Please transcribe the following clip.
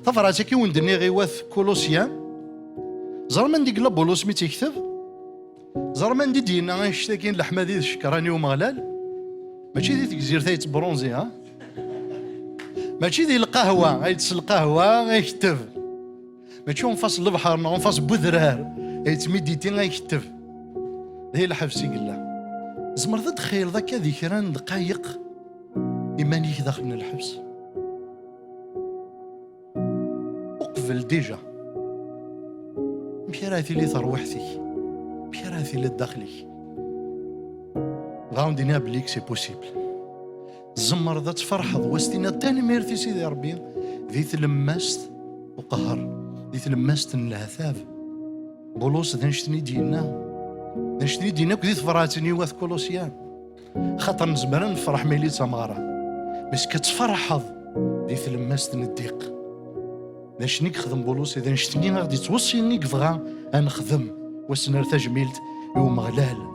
تفرعتي كي وندني غيواث كولوسيان زرمان ديك لابولوس مي تيكتب زرمان دي دينا غيشتاكين لحمادي شكراني ومغلال ماشي دي تكزير تايت برونزي ها ماشي دي القهوه غيتس القهوه غيكتب ماشي ونفاس البحر نفاس بذرار غيتميديتي غيكتب هي الحبسي قلا زمر تخيل ذاك ذكران دقايق إيمانيك داخل من الحبس أقفل ديجا مشيراتي لي ثروحتي مشيراتي لي داخلي غاوندينا بليك سي بوسيبل زمر ذات فرحض وستينا تاني ميرتي سيدي ربي ذي تلمست وقهر ذي تلمست العذاب بولوس ذنشتني دينا كذي تفراتني واث كولوسيان خاطر نزمر نفرح ميلي تمارا بس كتفرحض ذي تلمست الضيق باش نخدم بولوس اذا نشتني غادي توصيني كفغا نخدم وسنر تجميلت يوم غلال